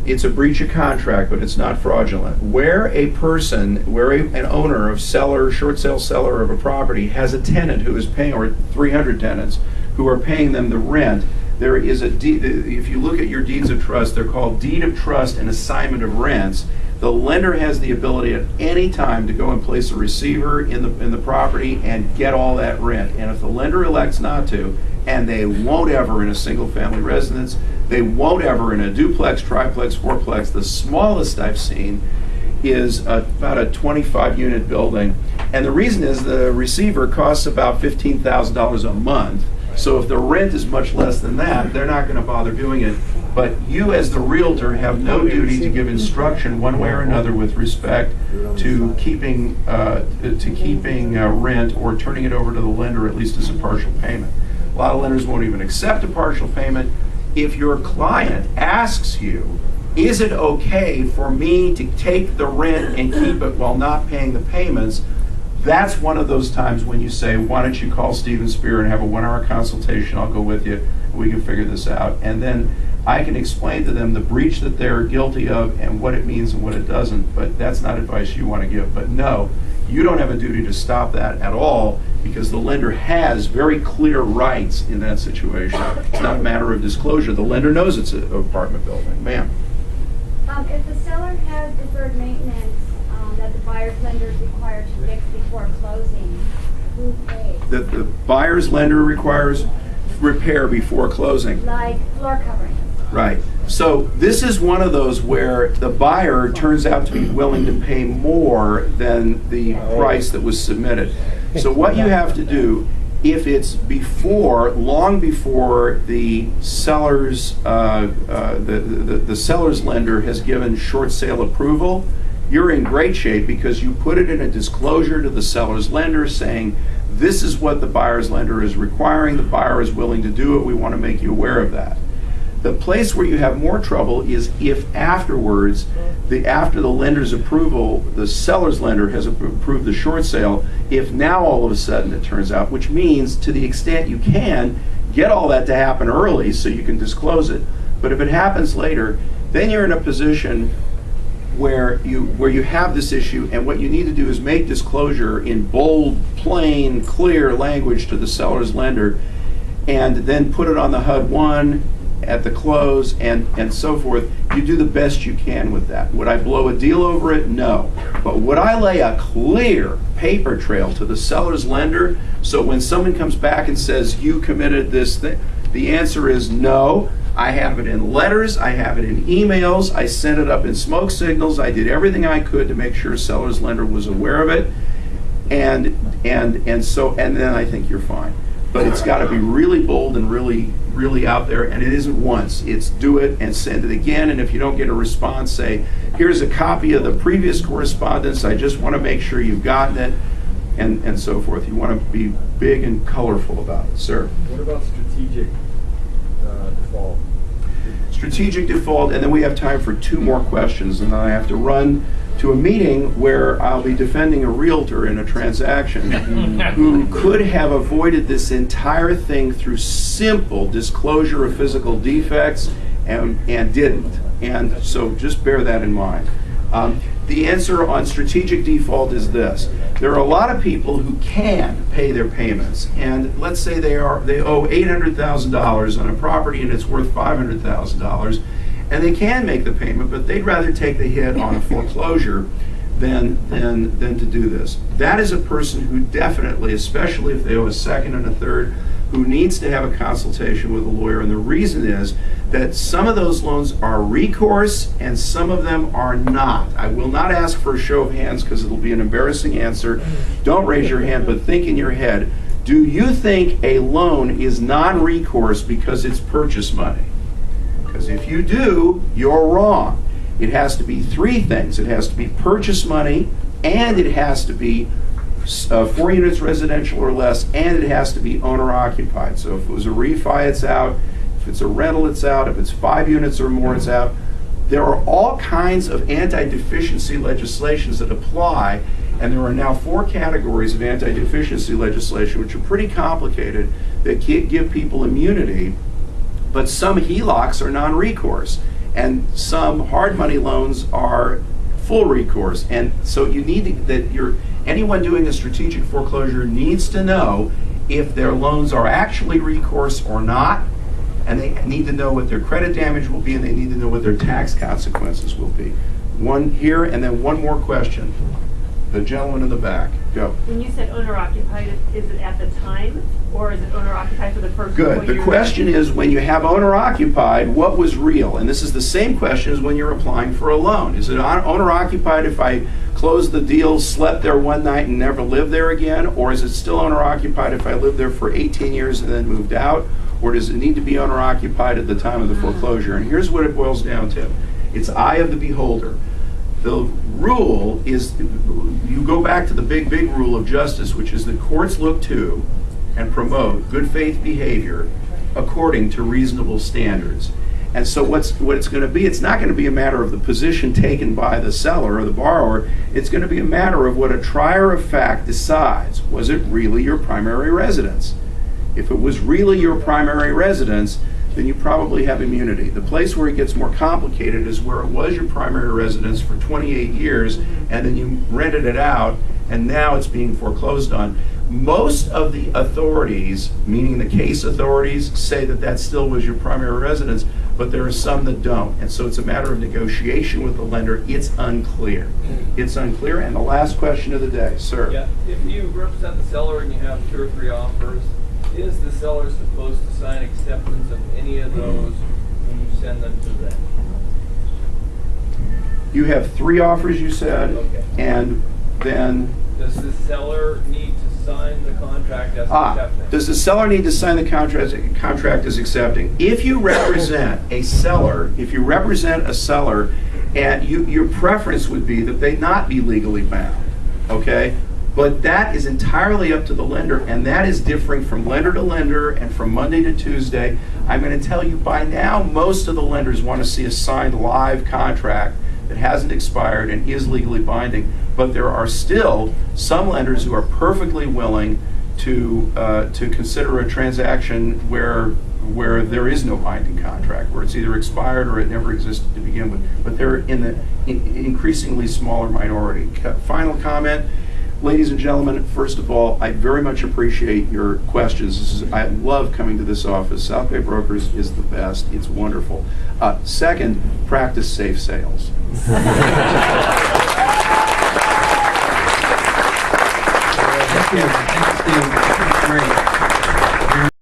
it's a breach of contract, but it's not fraudulent. Where an owner of short sale seller of a property has a tenant who is paying, or 300 tenants who are paying them the rent, there is a deed. If you look at your deeds of trust, they're called deed of trust and assignment of rents. The lender has the ability at any time to go and place a receiver in the property and get all that rent. And if the lender elects not to, and they won't ever in a single family residence, they won't ever in a duplex, triplex, fourplex, the smallest I've seen is about a 25 unit building. And the reason is the receiver costs about $15,000 a month. So if the rent is much less than that, they're not going to bother doing it. But you as the realtor have no duty to give instruction one way or another with respect to keeping rent or turning it over to the lender, at least as a partial payment. A lot of lenders won't even accept a partial payment. If your client asks you, is it okay for me to take the rent and keep it while not paying the payments, that's one of those times when you say, why don't you call Stephen Spierer and have a 1-hour consultation, I'll go with you, we can figure this out. And then I can explain to them the breach that they're guilty of and what it means and what it doesn't, but that's not advice you want to give. But no, you don't have a duty to stop that at all, because the lender has very clear rights in that situation. It's not a matter of disclosure. The lender knows it's an apartment building. Ma'am? If the seller has deferred maintenance that the buyer's lender is required to fix before closing, who pays? The buyer's lender requires repair before closing. Like floor coverings. Right. So this is one of those where the buyer turns out to be willing to pay more than the price that was submitted. So what you have to do, if it's long before the seller's the seller's lender has given short sale approval, you're in great shape because you put it in a disclosure to the seller's lender saying, this is what the buyer's lender is requiring, the buyer is willing to do it, we want to make you aware of that. The place where you have more trouble is if afterwards, after the lender's approval, the seller's lender has approved the short sale, if now all of a sudden it turns out, which means to the extent you can, get all that to happen early so you can disclose it. But if it happens later, then you're in a position where you have this issue, and what you need to do is make disclosure in bold, plain, clear language to the seller's lender, and then put it on the HUD-1 at the close and so forth. You do the best you can with that. Would I blow a deal over it? No. But would I lay a clear paper trail to the seller's lender so when someone comes back and says you committed this thing, the answer is no. I have it in letters, I have it in emails, I sent it up in smoke signals, I did everything I could to make sure seller's lender was aware of it, and then I think you're fine. But it's got to be really bold and really out there, and it isn't once. It's do it and send it again, and if you don't get a response, say, here's a copy of the previous correspondence, I just want to make sure you've gotten it, and so forth. You want to be big and colorful about it. Sir? What about strategic default? Strategic default, and then we have time for 2 more questions, and then I have to run to a meeting where I'll be defending a realtor in a transaction who could have avoided this entire thing through simple disclosure of physical defects and didn't. And so just bear that in mind. The answer on strategic default is this. There are a lot of people who can pay their payments, and let's say they owe $800,000 on a property and it's worth $500,000, and they can make the payment, but they'd rather take the hit on a foreclosure than to do this. That is a person who definitely, especially if they owe a second and a third, who needs to have a consultation with a lawyer. And the reason is that some of those loans are recourse and some of them are not. I will not ask for a show of hands because it'll be an embarrassing answer. Don't raise your hand, but think in your head, do you think a loan is non-recourse because it's purchase money? Because if you do, you're wrong. It has to be 3 things. It has to be purchase money, and it has to be 4 units residential or less, and it has to be owner-occupied. So if it was a refi, it's out. If it's a rental, it's out. If it's 5 units or more, it's out. There are all kinds of anti-deficiency legislations that apply, and there are now 4 categories of anti-deficiency legislation, which are pretty complicated, that give people immunity. But some HELOCs are non-recourse. and some hard money loans are full recourse. And so you need anyone doing a strategic foreclosure needs to know if their loans are actually recourse or not, and they need to know what their credit damage will be, and they need to know what their tax consequences will be. One here, and then one more question. The gentleman in the back, go. When you said owner-occupied, is it at the time, or is it owner-occupied for the first Good. couple The question is, when you have owner-occupied, what was real? And this is the same question as when you're applying for a loan. Is it owner-occupied if I closed the deal, slept there one night, and never lived there again? Or is it still owner-occupied if I lived there for 18 years and then moved out? Or does it need to be owner-occupied at the time of the foreclosure? And here's what it boils down to. It's eye of the beholder. The rule is, you go back to the big rule of justice, which is that courts look to and promote good faith behavior according to reasonable standards. And so what it's going to be, it's not going to be a matter of the position taken by the seller or the borrower. It's going to be a matter of what a trier of fact decides. Was it really your primary residence? If it was really your primary residence, then you probably have immunity. The place where it gets more complicated is where it was your primary residence for 28 years, and then you rented it out, and now it's being foreclosed on. Most of the authorities, meaning the case authorities, say that that still was your primary residence, but there are some that don't. And so it's a matter of negotiation with the lender. It's unclear. It's unclear. And the last question of the day, sir. Yeah, if you represent the seller and you have 2 or 3 offers, is the seller supposed to sign acceptance of any of those when you send them to them? You have 3 offers, you said, Okay. and then... Does the seller need to sign the contract as accepting? Does the seller need to sign the contract as accepting? If you represent a seller, and your preference would be that they not be legally bound, okay? But that is entirely up to the lender, and that is differing from lender to lender and from Monday to Tuesday. I'm going to tell you by now, most of the lenders want to see a signed live contract that hasn't expired and is legally binding. But there are still some lenders who are perfectly willing to consider a transaction where there is no binding contract, where it's either expired or it never existed to begin with. But they're in the increasingly smaller minority. Final comment. Ladies and gentlemen, first of all, I very much appreciate your questions. I love coming to this office. South Bay Brokers is the best. It's wonderful. Second, practice safe sales. Thank you, Steve. Great.